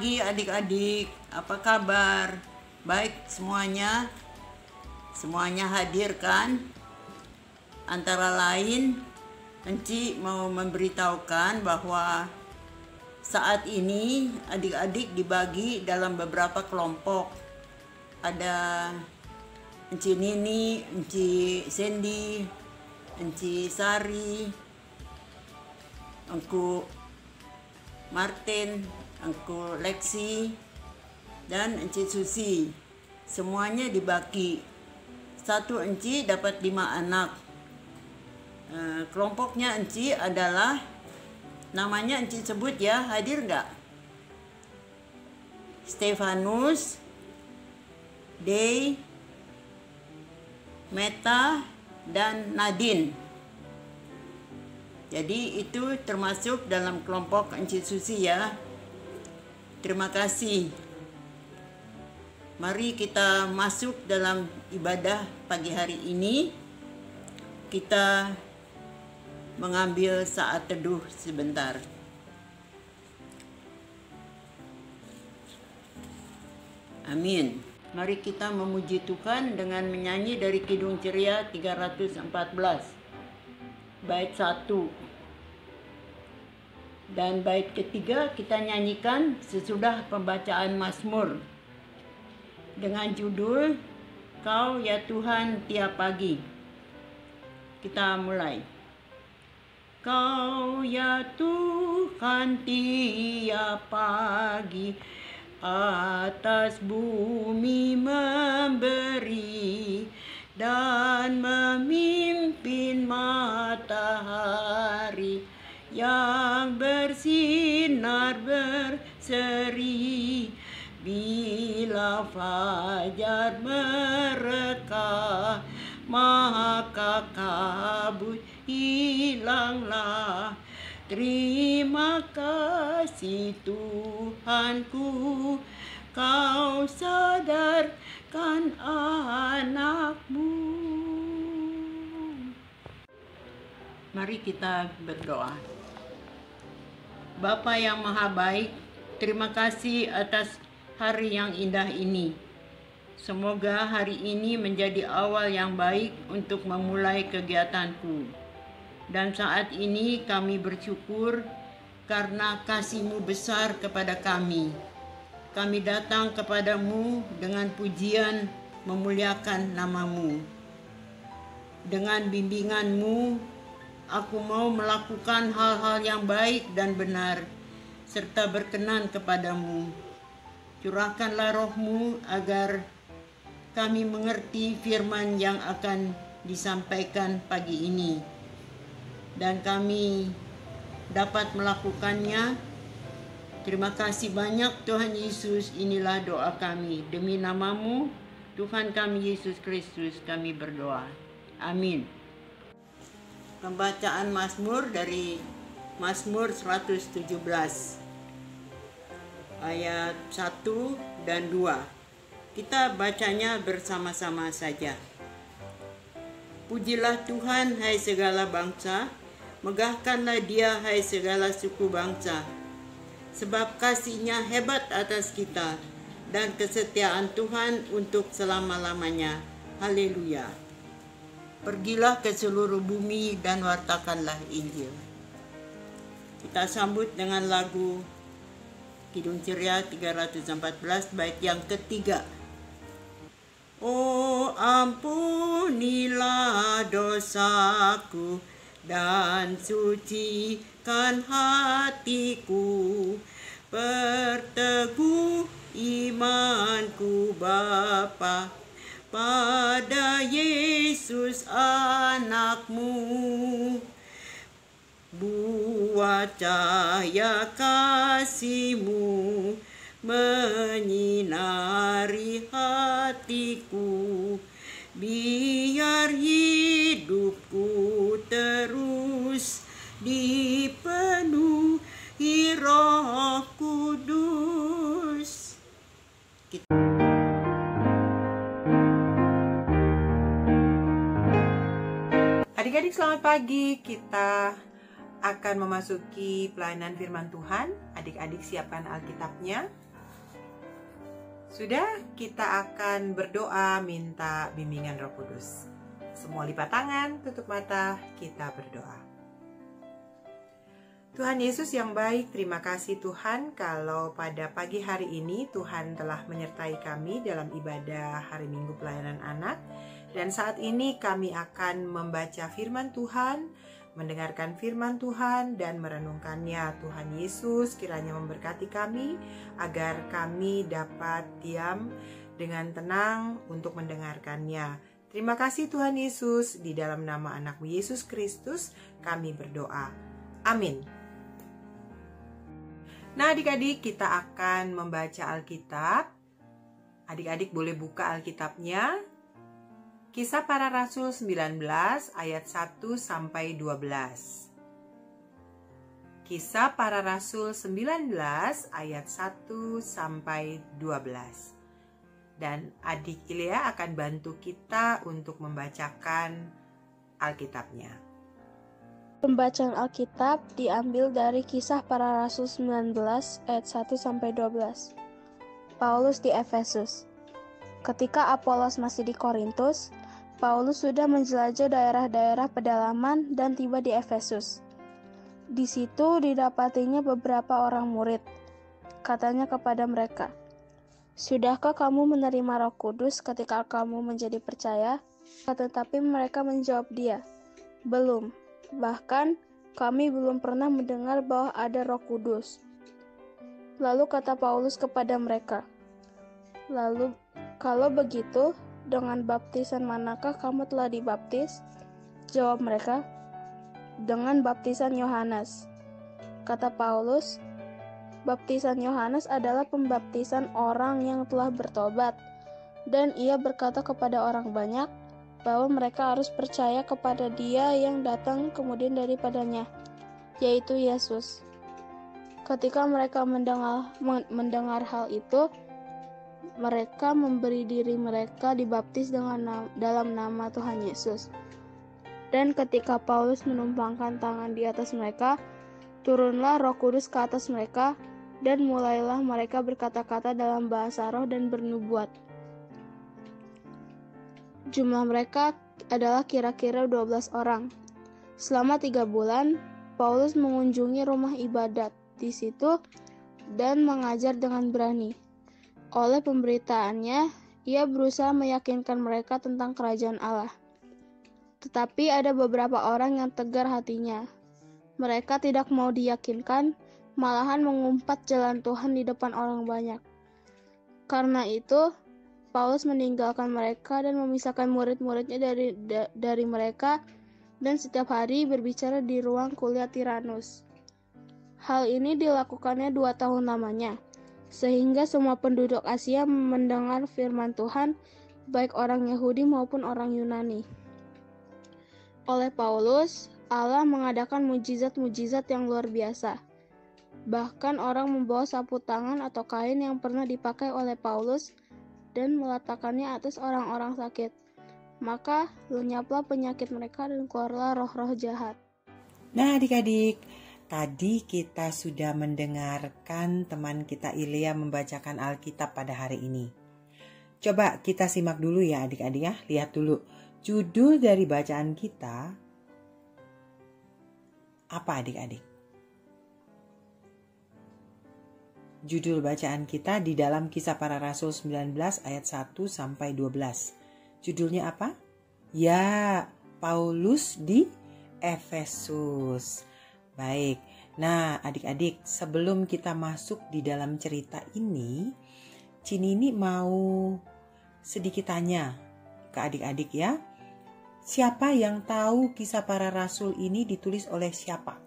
pagi adik-adik, apa kabar? Baik semuanya? Semuanya hadir kan? Antara lain, Enci mau memberitahukan bahwa saat ini adik-adik dibagi dalam beberapa kelompok. Ada Enci Nini, Enci Sandy, Enci Sari, Engku Martin, Engku Lexi, dan Enci Susi. Semuanya dibagi. Satu Enci dapat 5 anak. Kelompoknya Enci adalah, namanya Enci sebut ya, hadir nggak? Stefanus, Day, Meta, dan Nadine. Jadi itu termasuk dalam kelompok Enci Susi ya. Terima kasih. Mari kita masuk dalam ibadah pagi hari ini. Kita mengambil saat teduh sebentar. Amin. Mari kita memuji Tuhan dengan menyanyi dari Kidung Ceria 314. Bait 1 dan bait ketiga kita nyanyikan sesudah pembacaan Mazmur dengan judul Kau ya Tuhan tiap pagi. Kita mulai. Kau ya Tuhan tiap pagi atas bumi memberi dan memimpin matahari yang bersinar berseri. Bila fajar mereka, maka kabut hilanglah. Terima kasih Tuhanku, Kau sadarkan anakmu. Mari kita berdoa. Bapa yang maha baik, terima kasih atas hari yang indah ini. Semoga hari ini menjadi awal yang baik untuk memulai kegiatanku. Dan saat ini kami bersyukur karena kasih-Mu besar kepada kami. Kami datang kepadamu dengan pujian memuliakan nama-Mu. Dengan bimbingan-Mu, aku mau melakukan hal-hal yang baik dan benar, serta berkenan kepadamu. Curahkanlah roh-Mu agar kami mengerti firman yang akan disampaikan pagi ini, dan kami dapat melakukannya. Terima kasih banyak Tuhan Yesus, inilah doa kami. Demi nama-Mu, Tuhan kami Yesus Kristus, kami berdoa. Amin. Pembacaan Mazmur dari Mazmur 117 ayat 1 dan 2. Kita bacanya bersama-sama saja. Pujilah Tuhan, hai segala bangsa, megahkanlah Dia, hai segala suku bangsa. Sebab kasih-Nya hebat atas kita, dan kesetiaan Tuhan untuk selama-lamanya. Haleluya. Pergilah ke seluruh bumi dan wartakanlah Injil. Kita sambut dengan lagu Kidung Ceria 314 bait yang ketiga. Oh, ampunilah dosaku dan sucikan hatiku, perteguh imanku Bapa pada Yesus anak-Mu. Buat cahaya kasih-Mu menyinari hatiku, biar hidupku terus dipenuhi Roh Kudus. Adik-adik selamat pagi, kita akan memasuki pelayanan firman Tuhan. Adik-adik siapkan Alkitabnya. Sudah, kita akan berdoa minta bimbingan Roh Kudus. Semua lipat tangan, tutup mata, kita berdoa. Tuhan Yesus yang baik, terima kasih Tuhan kalau pada pagi hari ini Tuhan telah menyertai kami dalam ibadah hari Minggu Pelayanan Anak. Dan saat ini kami akan membaca firman Tuhan, mendengarkan firman Tuhan dan merenungkannya. Tuhan Yesus kiranya memberkati kami agar kami dapat diam dengan tenang untuk mendengarkannya. Terima kasih Tuhan Yesus, di dalam nama anak-Mu Yesus Kristus kami berdoa. Amin. Nah adik-adik, kita akan membaca Alkitab. Adik-adik boleh buka Alkitabnya. Kisah Para Rasul 19 ayat 1 sampai 12. Kisah Para Rasul 19 ayat 1 sampai 12. Dan adik Ilea akan bantu kita untuk membacakan Alkitabnya. Pembacaan Alkitab diambil dari Kisah Para Rasul 19 ayat 1 sampai 12. Paulus di Efesus. Ketika Apolos masih di Korintus, Paulus sudah menjelajah daerah-daerah pedalaman dan tiba di Efesus. Di situ didapatinya beberapa orang murid. Katanya kepada mereka, "Sudahkah kamu menerima Roh Kudus ketika kamu menjadi percaya?" Tetapi mereka menjawab dia, "Belum. Bahkan kami belum pernah mendengar bahwa ada Roh Kudus." Lalu kata Paulus kepada mereka, "Lalu kalau begitu, dengan baptisan manakah kamu telah dibaptis?" Jawab mereka, "Dengan baptisan Yohanes." Kata Paulus, "Baptisan Yohanes adalah pembaptisan orang yang telah bertobat." Dan ia berkata kepada orang banyak bahwa mereka harus percaya kepada Dia yang datang kemudian daripadanya, yaitu Yesus. Ketika mereka mendengar hal itu, mereka memberi diri mereka dibaptis dalam nama Tuhan Yesus. Dan ketika Paulus menumpangkan tangan di atas mereka, turunlah Roh Kudus ke atas mereka, dan mulailah mereka berkata-kata dalam bahasa roh dan bernubuat. Jumlah mereka adalah kira-kira 12 orang. Selama 3 bulan, Paulus mengunjungi rumah ibadat di situ dan mengajar dengan berani. Oleh pemberitaannya, ia berusaha meyakinkan mereka tentang kerajaan Allah. Tetapi ada beberapa orang yang tegar hatinya. Mereka tidak mau diyakinkan, malahan mengumpat jalan Tuhan di depan orang banyak. Karena itu, Paulus meninggalkan mereka dan memisahkan murid-muridnya dari mereka, dan setiap hari berbicara di ruang kuliah Tiranus. Hal ini dilakukannya 2 tahun lamanya, sehingga semua penduduk Asia mendengar firman Tuhan, baik orang Yahudi maupun orang Yunani. Oleh Paulus, Allah mengadakan mujizat-mujizat yang luar biasa. Bahkan orang membawa sapu tangan atau kain yang pernah dipakai oleh Paulus dan meletakkannya atas orang-orang sakit. Maka lenyaplah penyakit mereka dan keluarlah roh-roh jahat. Nah adik-adik, tadi kita sudah mendengarkan teman kita Ilea membacakan Alkitab pada hari ini. Coba kita simak dulu ya adik-adik ya, lihat dulu. Judul dari bacaan kita apa adik-adik? Judul bacaan kita di dalam Kisah Para Rasul 19 ayat 1 sampai 12. Judulnya apa? Ya, Paulus di Efesus. Baik. Nah, adik-adik, sebelum kita masuk di dalam cerita ini, Cinini mau sedikit tanya ke adik-adik ya. Siapa yang tahu Kisah Para Rasul ini ditulis oleh siapa?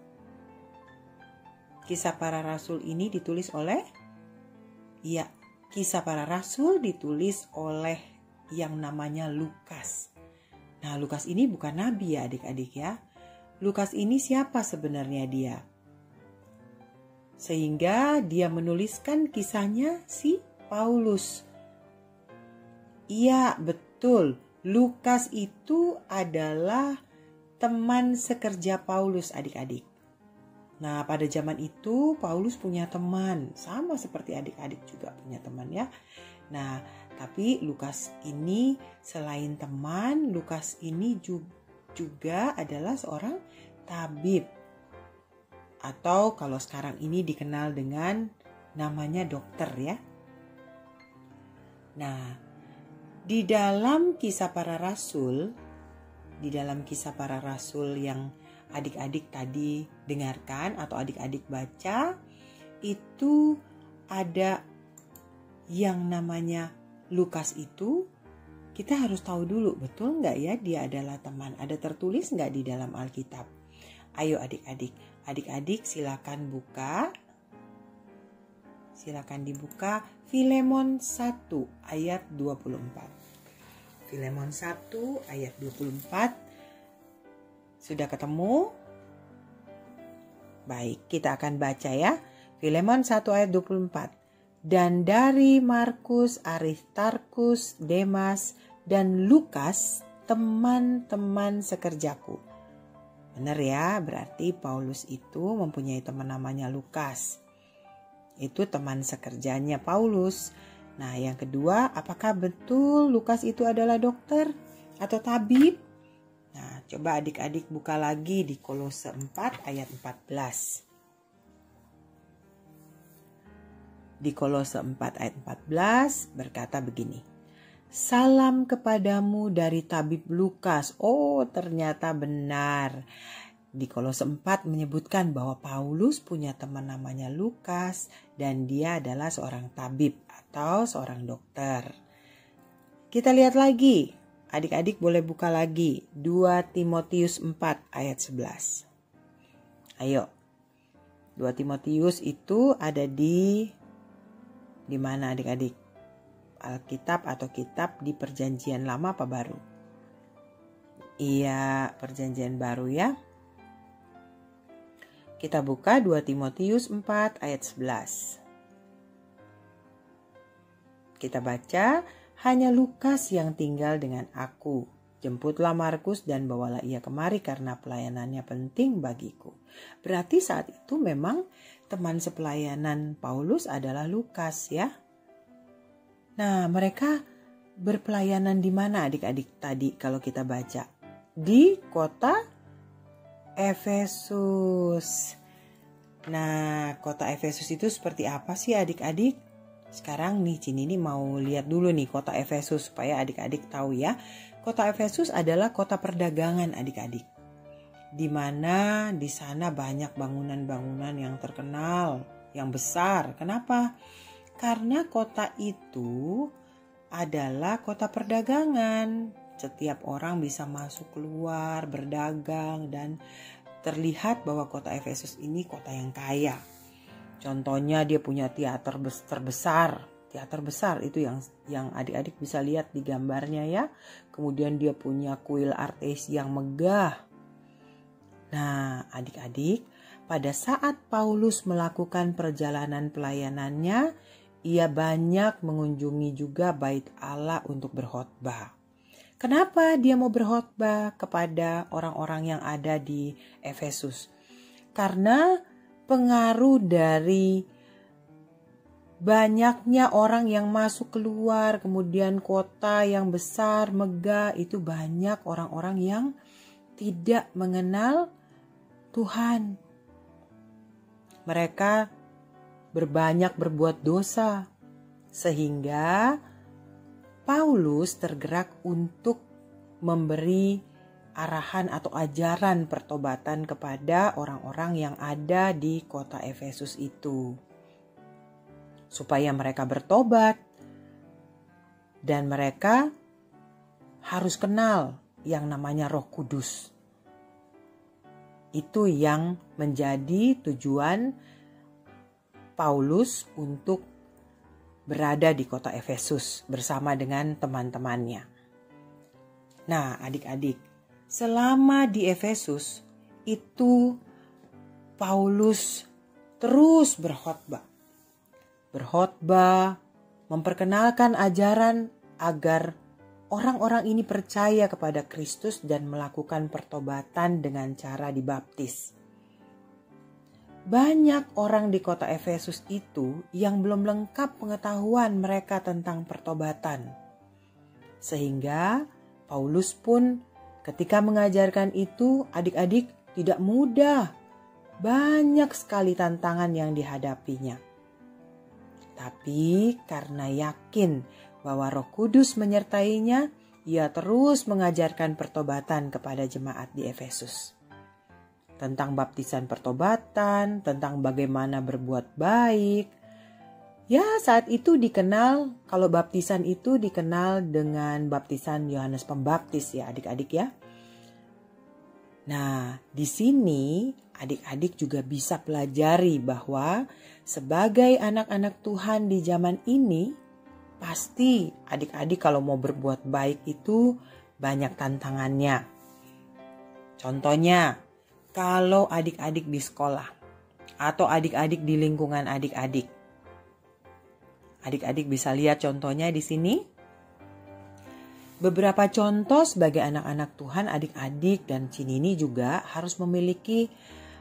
Kisah Para Rasul ini ditulis oleh? Iya, Kisah Para Rasul ditulis oleh yang namanya Lukas. Nah, Lukas ini bukan nabi ya adik-adik ya. Lukas ini siapa sebenarnya dia? Sehingga dia menuliskan kisahnya si Paulus. Iya, betul. Lukas itu adalah teman sekerja Paulus adik-adik. Nah, pada zaman itu Paulus punya teman, sama seperti adik-adik juga punya teman ya. Nah, tapi Lukas ini selain teman, Lukas ini juga adalah seorang tabib. Atau kalau sekarang ini dikenal dengan namanya dokter ya. Nah, di dalam kisah para rasul yang adik-adik tadi dengarkan atau adik-adik baca, itu ada yang namanya Lukas itu, kita harus tahu dulu, betul nggak ya dia adalah teman? Ada tertulis nggak di dalam Alkitab? Ayo adik-adik silakan dibuka Filemon 1 ayat 24. Filemon 1 ayat 24. Sudah ketemu? Baik, kita akan baca ya. Filemon 1 ayat 24. Dan dari Markus, Aristarkus, Demas, dan Lukas, teman-teman sekerjaku. Benar ya, berarti Paulus itu mempunyai teman namanya Lukas. Itu teman sekerjanya Paulus. Nah, yang kedua, apakah betul Lukas itu adalah dokter atau tabib? Nah, coba adik-adik buka lagi di Kolose 4 ayat 14. Di Kolose 4 ayat 14 berkata begini. Salam kepadamu dari tabib Lukas. Oh, ternyata benar. Di Kolose 4 menyebutkan bahwa Paulus punya teman namanya Lukas dan dia adalah seorang tabib atau seorang dokter. Kita lihat lagi. Adik-adik boleh buka lagi 2 Timotius 4 ayat 11. Ayo. 2 Timotius itu ada di mana adik-adik? Alkitab atau kitab di Perjanjian Lama apa baru? Iya, Perjanjian Baru ya. Kita buka 2 Timotius 4 ayat 11. Kita baca, hanya Lukas yang tinggal dengan aku. Jemputlah Markus dan bawalah ia kemari karena pelayanannya penting bagiku. Berarti saat itu memang teman sepelayanan Paulus adalah Lukas ya. Nah, mereka berpelayanan di mana adik-adik tadi kalau kita baca? Di kota Efesus. Nah, kota Efesus itu seperti apa sih adik-adik? Sekarang nih Cini ini mau lihat dulu nih kota Efesus supaya adik-adik tahu ya. Kota Efesus adalah kota perdagangan adik-adik. Di mana di sana banyak bangunan-bangunan yang terkenal, yang besar. Kenapa? Karena kota itu adalah kota perdagangan. Setiap orang bisa masuk keluar, berdagang, dan terlihat bahwa kota Efesus ini kota yang kaya. Contohnya dia punya teater terbesar. Teater besar itu yang adik-adik bisa lihat di gambarnya ya. Kemudian dia punya kuil artis yang megah. Nah, adik-adik, pada saat Paulus melakukan perjalanan pelayanannya, ia banyak mengunjungi juga bait Allah untuk berkhotbah. Kenapa dia mau berkhotbah kepada orang-orang yang ada di Efesus? Karena pengaruh dari banyaknya orang yang masuk keluar, kemudian kota yang besar, megah, itu banyak orang-orang yang tidak mengenal Tuhan. Mereka berbanyak berbuat dosa, sehingga Paulus tergerak untuk memberi arahan atau ajaran pertobatan kepada orang-orang yang ada di kota Efesus itu. Supaya mereka bertobat dan mereka harus kenal yang namanya Roh Kudus. Itu yang menjadi tujuan Paulus untuk berada di kota Efesus bersama dengan teman-temannya. Nah, adik-adik, selama di Efesus itu Paulus terus berkhotbah, memperkenalkan ajaran agar orang-orang ini percaya kepada Kristus dan melakukan pertobatan dengan cara dibaptis. banyak orang di kota Efesus itu yang belum lengkap pengetahuan mereka tentang pertobatan. Sehingga Paulus pun ketika mengajarkan itu, adik-adik, tidak mudah. Banyak sekali tantangan yang dihadapinya. Tapi karena yakin bahwa Roh Kudus menyertainya, ia terus mengajarkan pertobatan kepada jemaat di Efesus. Tentang baptisan pertobatan, tentang bagaimana berbuat baik. Ya, saat itu dikenal, kalau baptisan itu dikenal dengan baptisan Yohanes Pembaptis ya adik-adik ya. Nah, di sini adik-adik juga bisa pelajari bahwa sebagai anak-anak Tuhan di zaman ini, pasti adik-adik kalau mau berbuat baik itu banyak tantangannya. Contohnya, kalau adik-adik di sekolah atau adik-adik di lingkungan adik-adik. Adik-adik bisa lihat contohnya di sini. Beberapa contoh sebagai anak-anak Tuhan, adik-adik dan Cinini juga harus memiliki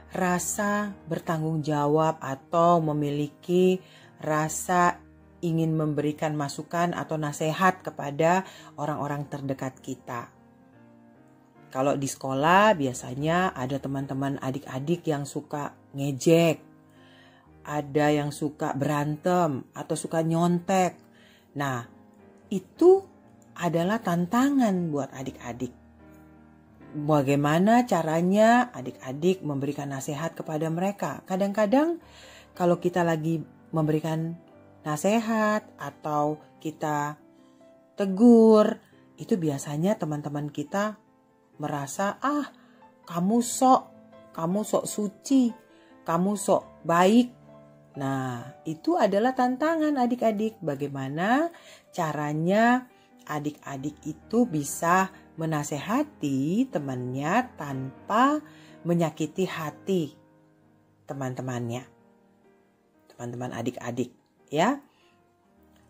rasa bertanggung jawab atau memiliki rasa ingin memberikan masukan atau nasihat kepada orang-orang terdekat kita. Kalau di sekolah biasanya ada teman-teman adik-adik yang suka ngejek, ada yang suka berantem atau suka nyontek. Nah, itu adalah tantangan buat adik-adik. Bagaimana caranya adik-adik memberikan nasihat kepada mereka? Kadang-kadang kalau kita lagi memberikan nasihat atau kita tegur, itu biasanya teman-teman kita merasa, kamu sok suci, kamu sok baik. Nah, itu adalah tantangan adik-adik. Bagaimana caranya adik-adik itu bisa menasehati temannya tanpa menyakiti hati teman-temannya, teman-teman adik-adik ya.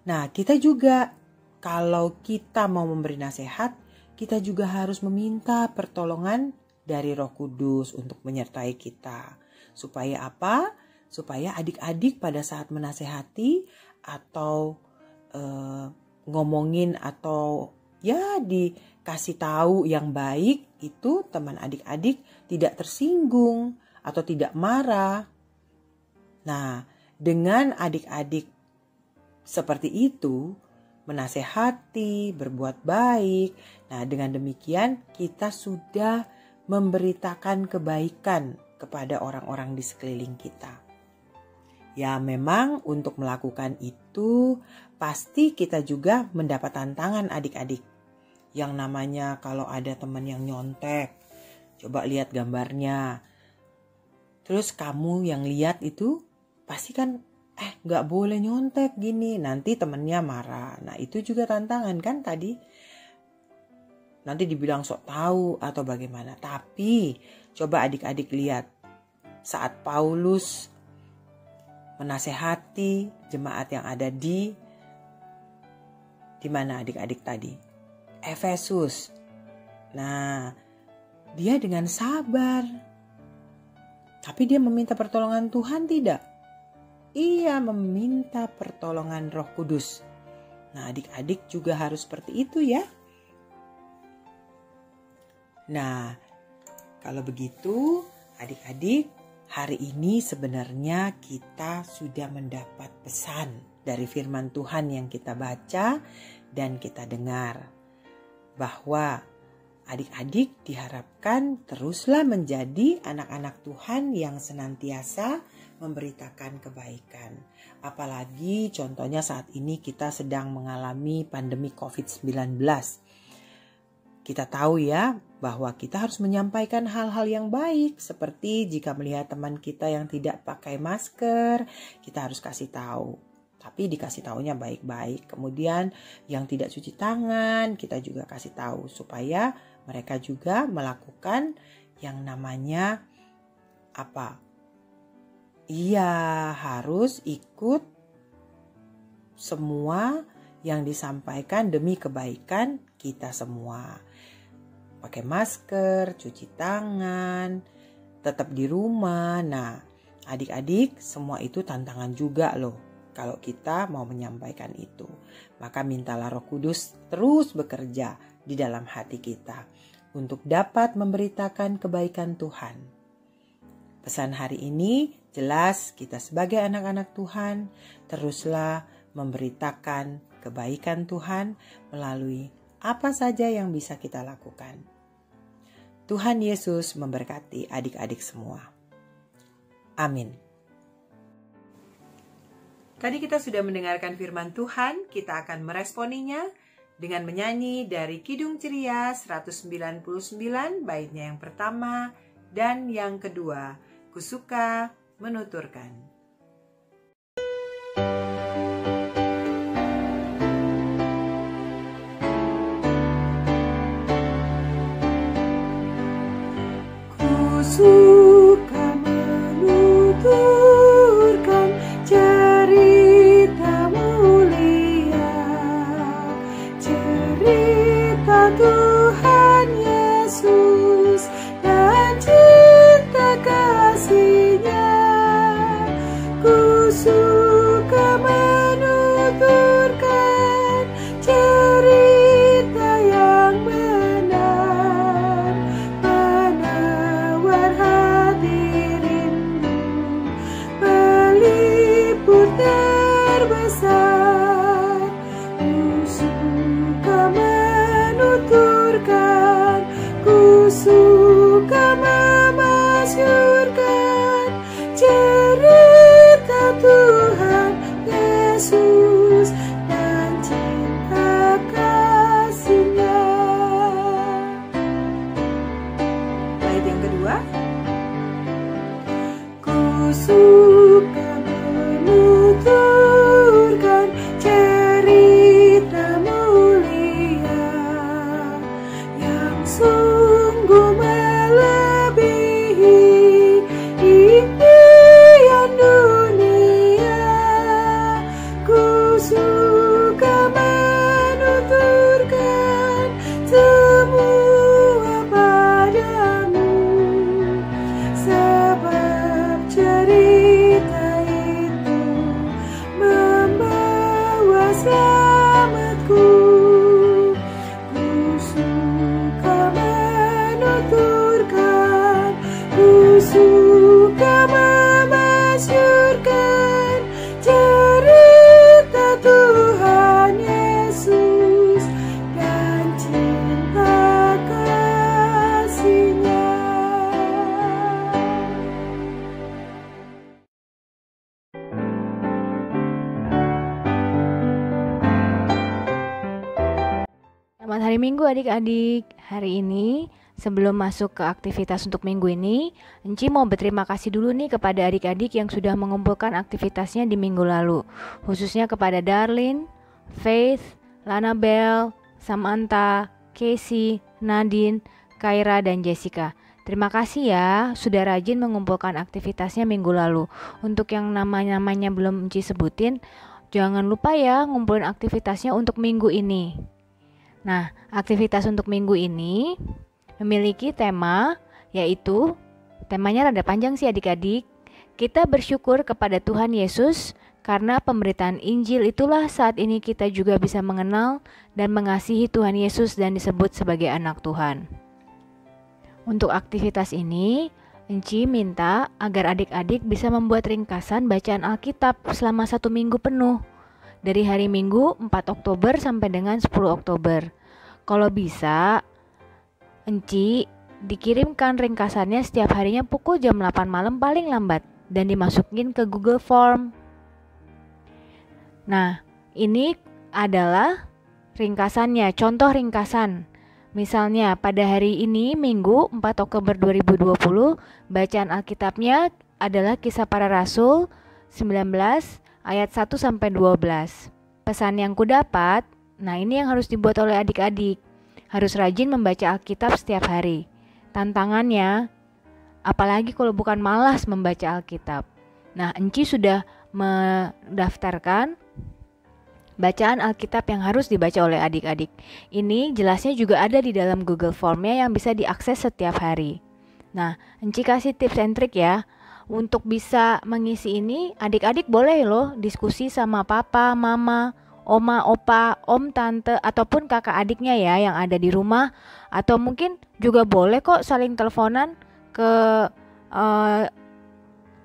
Nah, kita juga kalau kita mau memberi nasihat, kita juga harus meminta pertolongan dari Roh Kudus untuk menyertai kita. Supaya apa? Supaya adik-adik pada saat menasehati atau ngomongin atau ya dikasih tahu yang baik, itu teman adik-adik tidak tersinggung atau tidak marah. Nah, dengan adik-adik seperti itu, menasehati, berbuat baik. Nah, dengan demikian kita sudah memberitakan kebaikan kepada orang-orang di sekeliling kita. Ya, memang untuk melakukan itu pasti kita juga mendapat tantangan adik-adik. Yang namanya kalau ada teman yang nyontek, coba lihat gambarnya. Terus kamu yang lihat itu pasti kan gak boleh nyontek gini, nanti temennya marah. Nah, itu juga tantangan kan tadi. Nanti dibilang sok tahu atau bagaimana. Tapi coba adik-adik lihat saat Paulus menasehati jemaat yang ada di mana adik-adik tadi? Efesus. Nah, dia dengan sabar. Tapi dia meminta pertolongan Tuhan tidak? Ia meminta pertolongan Roh Kudus. Nah, adik-adik juga harus seperti itu ya. Nah, kalau begitu adik-adik, hari ini sebenarnya kita sudah mendapat pesan dari firman Tuhan yang kita baca dan kita dengar. Bahwa adik-adik diharapkan teruslah menjadi anak-anak Tuhan yang senantiasa memberitakan kebaikan. Apalagi contohnya saat ini kita sedang mengalami pandemi COVID-19. Kita tahu ya bahwa kita harus menyampaikan hal-hal yang baik. Seperti jika melihat teman kita yang tidak pakai masker, kita harus kasih tahu. Tapi dikasih tahunya baik-baik. Kemudian yang tidak cuci tangan, kita juga kasih tahu. Supaya mereka juga melakukan yang namanya apa? Iya, harus ikut semua yang disampaikan demi kebaikan kita semua. Pakai masker, cuci tangan, tetap di rumah. Nah, Adik-adik, semua itu tantangan juga loh. Kalau kita mau menyampaikan itu, maka mintalah Roh Kudus terus bekerja di dalam hati kita untuk dapat memberitakan kebaikan Tuhan. Pesan hari ini jelas, kita sebagai anak-anak Tuhan teruslah memberitakan kebaikan Tuhan melalui apa saja yang bisa kita lakukan. Tuhan Yesus memberkati adik-adik semua. Amin. Tadi kita sudah mendengarkan firman Tuhan, kita akan meresponinya dengan menyanyi dari Kidung Ceria 199 baitnya yang pertama dan yang kedua, Kusuka Menuturkan. Kusuka menuturkan cerita mulia, cerita Tuhan Yesus dan cinta kasih-Nya. Kusuka menuturkan cerita yang benar, penawar hati rindu, pelipur terbesar. Kusuka menuturkan, kusuka memasyurkan cerita Tuhan Yesus dan cinta kasih-Nya. Bait yang kedua, Kusuka menuturkan cerita mulia yang sungguh melebihi impian dunia. Kusuka menuturkan semua padamu, sebab cerita itu membawa selamatku. Kusuka menuturkan, kusuka memasyurkan cerita Tuhan Yesus dan cinta kasih-Nya. Selamat hari Minggu adik-adik. Hari ini sebelum masuk ke aktivitas untuk minggu ini, Enci mau berterima kasih dulu nih kepada adik-adik yang sudah mengumpulkan aktivitasnya di minggu lalu. Khususnya kepada Darlin, Faith, Lanabel, Samantha, Casey, Nadine, Kaira, dan Jessica. Terima kasih ya sudah rajin mengumpulkan aktivitasnya minggu lalu. Untuk yang namanya belum Enci sebutin, jangan lupa ya ngumpulin aktivitasnya untuk minggu ini. Nah, aktivitas untuk minggu ini memiliki tema, yaitu temanya rada panjang sih adik-adik. Kita bersyukur kepada Tuhan Yesus karena pemberitaan Injil itulah saat ini kita juga bisa mengenal dan mengasihi Tuhan Yesus dan disebut sebagai anak Tuhan. Untuk aktivitas ini, Enci minta agar adik-adik bisa membuat ringkasan bacaan Alkitab selama 1 minggu penuh. Dari hari Minggu 4 Oktober sampai dengan 10 Oktober. Kalau bisa, Enci dikirimkan ringkasannya setiap harinya pukul jam 8 malam paling lambat dan dimasukin ke Google Form. Nah, ini adalah ringkasannya, contoh ringkasan. Misalnya pada hari ini Minggu 4 Oktober 2020, bacaan Alkitabnya adalah Kisah Para Rasul 19 ayat 1 sampai 12. Pesan yang kudapat, nah ini yang harus dibuat oleh adik-adik. Harus rajin membaca Alkitab setiap hari. Tantangannya, apalagi kalau bukan malas membaca Alkitab. Nah, Enci sudah mendaftarkan bacaan Alkitab yang harus dibaca oleh adik-adik. Ini jelasnya juga ada di dalam Google Formnya yang bisa diakses setiap hari. Nah, Enci kasih tips and trik ya. untuk bisa mengisi ini, adik-adik boleh loh diskusi sama papa, mama, oma, opa, om, tante, ataupun kakak adiknya ya yang ada di rumah. Atau mungkin juga boleh kok saling teleponan ke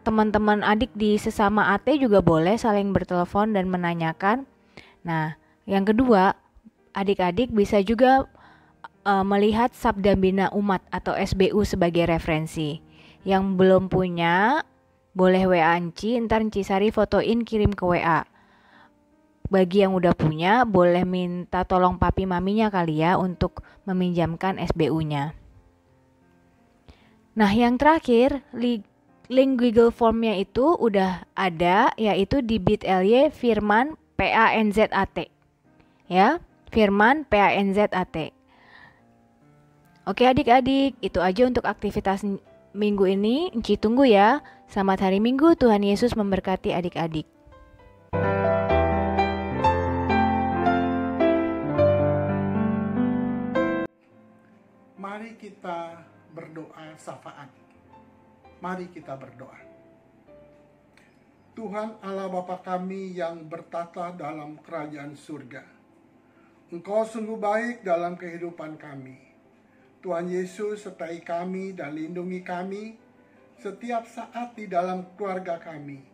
teman-teman adik di sesama AT juga boleh saling bertelepon dan menanyakan. Nah, yang kedua, adik-adik bisa juga melihat Sabda Bina Umat atau SBU sebagai referensi. Yang belum punya, boleh WA Enci, ntar Enci Sari fotoin kirim ke WA. Bagi yang udah punya, boleh minta tolong papi maminya kali ya untuk meminjamkan SBU-nya. Nah, yang terakhir, link Google Form-nya itu udah ada, yaitu di bit.ly Firman PANZAT. Ya, Firman PANZAT. Oke adik-adik, itu aja untuk aktivitas minggu ini. Enci tunggu ya. Selamat hari Minggu, Tuhan Yesus memberkati adik-adik. Mari kita berdoa syafaat. Mari kita berdoa. Tuhan Allah Bapa kami yang bertata dalam kerajaan surga, Engkau sungguh baik dalam kehidupan kami. Tuhan Yesus, sertai kami dan lindungi kami setiap saat di dalam keluarga kami.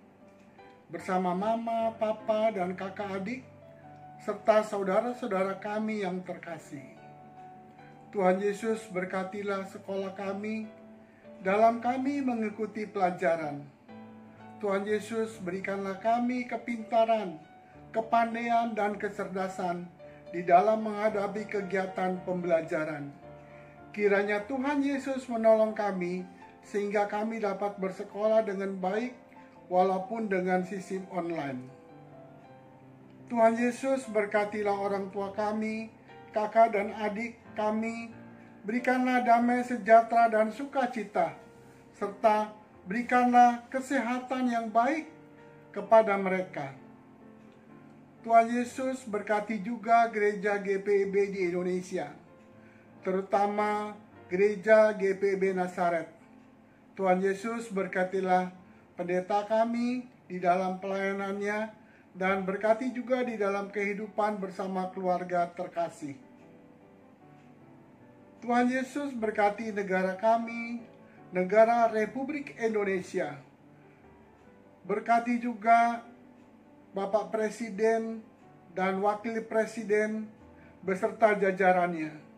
Bersama mama, papa, dan kakak adik, serta saudara-saudara kami yang terkasih. Tuhan Yesus, berkatilah sekolah kami dalam kami mengikuti pelajaran. Tuhan Yesus, berikanlah kami kepintaran, kepandaian, dan kecerdasan di dalam menghadapi kegiatan pembelajaran. Kiranya Tuhan Yesus menolong kami sehingga kami dapat bersekolah dengan baik walaupun dengan sistem online. Tuhan Yesus, berkatilah orang tua kami, kakak dan adik kami, berikanlah damai sejahtera dan sukacita, serta berikanlah kesehatan yang baik kepada mereka. Tuhan Yesus, berkati juga gereja GPIB di Indonesia, terutama gereja GPIB Nazaret. Tuhan Yesus, berkatilah pendeta kami di dalam pelayanannya dan berkati juga di dalam kehidupan bersama keluarga terkasih. Tuhan Yesus, berkati negara kami, negara Republik Indonesia. Berkati juga Bapak Presiden dan Wakil Presiden beserta jajarannya.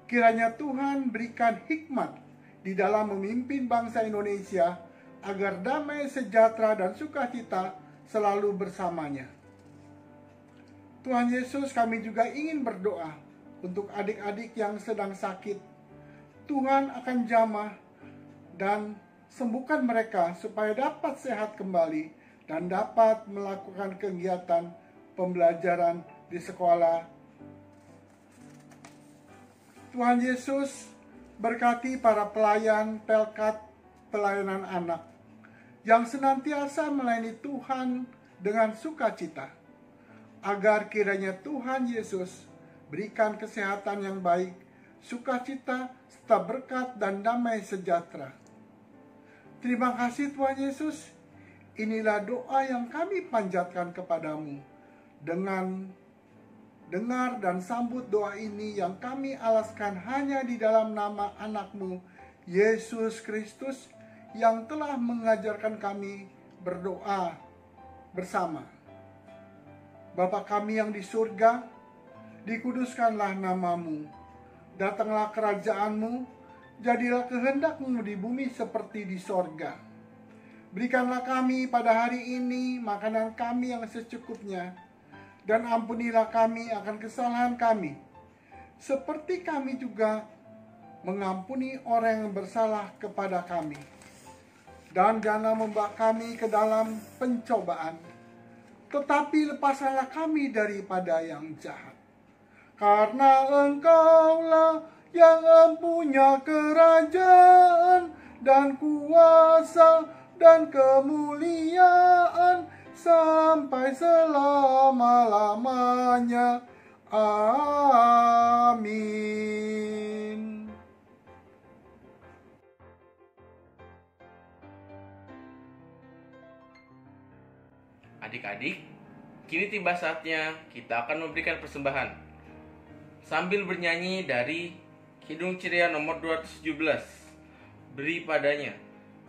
Kiranya Tuhan berikan hikmat di dalam memimpin bangsa Indonesia agar damai, sejahtera, dan sukacita selalu bersamanya. Tuhan Yesus, kami juga ingin berdoa untuk adik-adik yang sedang sakit. Tuhan akan jamah dan sembuhkan mereka supaya dapat sehat kembali dan dapat melakukan kegiatan pembelajaran di sekolah. Tuhan Yesus, berkati para pelayan Pelkat Pelayanan Anak yang senantiasa melayani Tuhan dengan sukacita, agar kiranya Tuhan Yesus berikan kesehatan yang baik, sukacita, serta berkat dan damai sejahtera. Terima kasih Tuhan Yesus. Inilah doa yang kami panjatkan kepadamu. Dengan dengar dan sambut doa ini yang kami alaskan hanya di dalam nama anak-Mu, Yesus Kristus, yang telah mengajarkan kami berdoa bersama. Bapa kami yang di surga, dikuduskanlah nama-Mu, datanglah kerajaan-Mu, jadilah kehendak-Mu di bumi seperti di sorga. Berikanlah kami pada hari ini makanan kami yang secukupnya, dan ampunilah kami akan kesalahan kami, seperti kami juga mengampuni orang yang bersalah kepada kami. Dan janganlah membawa kami ke dalam pencobaan, tetapi lepaskanlah kami daripada yang jahat. Karena Engkaulah yang mempunyai kerajaan dan kuasa dan kemuliaan sampai selama-lamanya. Amin. Adik-adik, kini tiba saatnya kita akan memberikan persembahan sambil bernyanyi dari Kidung Ceria nomor 217, Beri Padanya.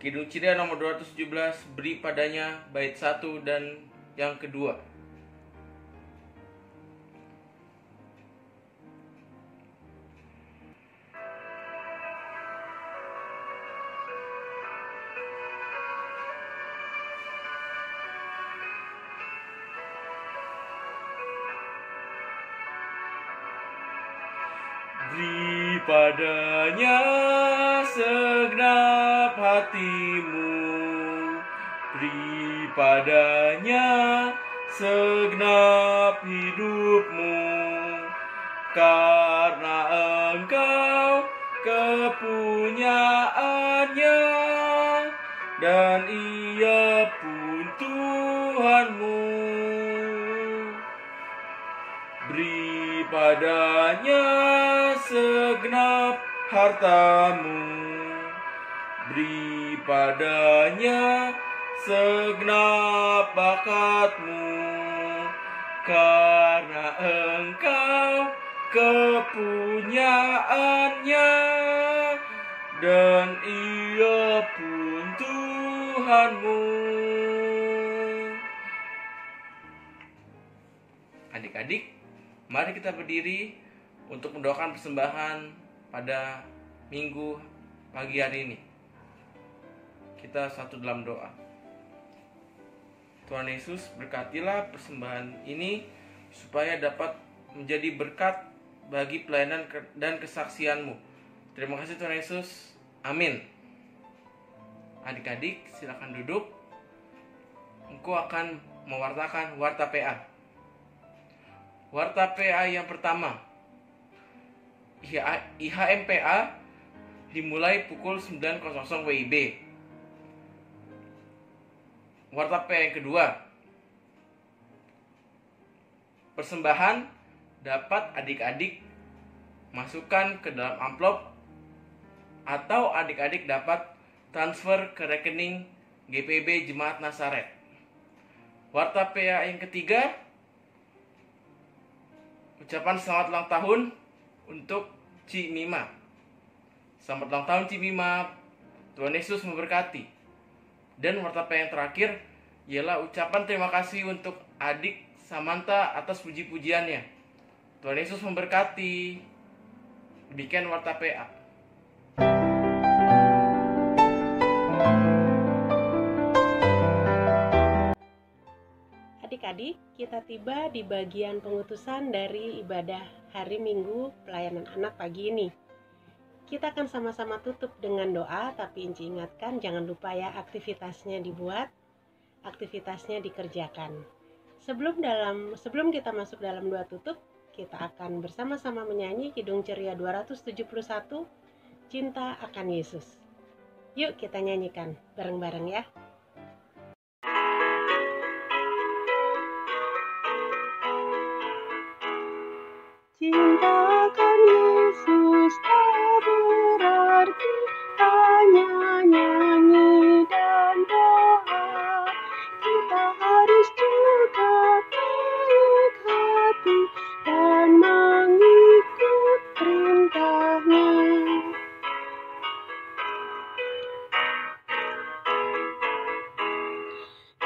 Kidung Ceria nomor 217, Beri Padanya, bait 1 dan yang kedua. Beri padanya segenap hatimu, beri padanya segenap hidupmu, karena engkau kepunyaannya, dan ia pun Tuhanmu. Beri padanya segenap hartamu, beri padanya segenap bakatmu, karena engkau kepunyaannya, dan ia pun Tuhanmu. Adik-adik, mari kita berdiri untuk mendoakan persembahan pada minggu pagi hari ini. Kita satu dalam doa. Tuhan Yesus, berkatilah persembahan ini supaya dapat menjadi berkat bagi pelayanan dan kesaksian-Mu. Terima kasih Tuhan Yesus. Amin. Adik-adik, silakan duduk. Engkau akan mewartakan warta PA. Warta PA yang pertama, IHMPA dimulai pukul 9.00 WIB. Warta PA yang kedua, persembahan dapat adik-adik masukkan ke dalam amplop atau adik-adik dapat transfer ke rekening GPB Jemaat Nazaret. Warta PA yang ketiga, ucapan selamat ulang tahun untuk Ci Mima. Selamat ulang tahun Ci Mima, Tuhan Yesus memberkati. Dan warta PA yang terakhir ialah ucapan terima kasih untuk adik Samantha atas puji-pujiannya. Tuhan Yesus memberkati. Demikian warta PA. Adik-adik, kita tiba di bagian pengutusan dari ibadah hari Minggu pelayanan anak pagi ini. Kita akan sama-sama tutup dengan doa, tapi Inci ingatkan jangan lupa ya aktivitasnya dibuat, aktivitasnya dikerjakan. Sebelum kita masuk dalam doa tutup, kita akan bersama-sama menyanyi Kidung Ceria 271, Cinta akan Yesus. Yuk kita nyanyikan bareng-bareng ya. Cinta akan Yesus tak berarti hanya nyanyi dan doa. Kita harus juga baik hati dan mengikut perintahnya.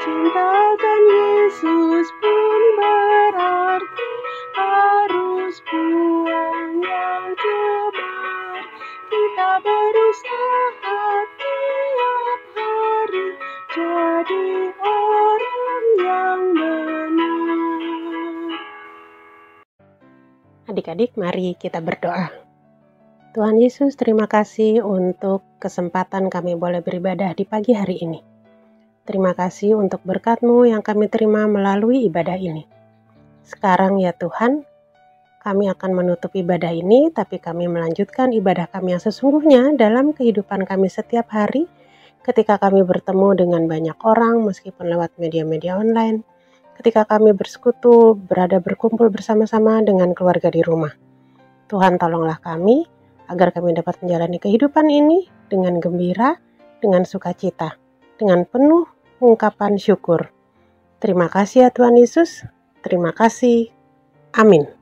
Cinta akan Yesus pun berarti harus buang yang cemar. Kita berusaha tiap hari jadi orang yang benar. Adik-adik, mari kita berdoa. Tuhan Yesus, terima kasih untuk kesempatan kami boleh beribadah di pagi hari ini. Terima kasih untuk berkat-Mu yang kami terima melalui ibadah ini. Sekarang ya Tuhan, kami akan menutup ibadah ini, tapi kami melanjutkan ibadah kami yang sesungguhnya dalam kehidupan kami setiap hari, ketika kami bertemu dengan banyak orang, meskipun lewat media-media online, ketika kami bersekutu, berkumpul bersama-sama dengan keluarga di rumah. Tuhan tolonglah kami, agar kami dapat menjalani kehidupan ini dengan gembira, dengan sukacita, dengan penuh ungkapan syukur. Terima kasih ya Tuhan Yesus. Terima kasih. Amin.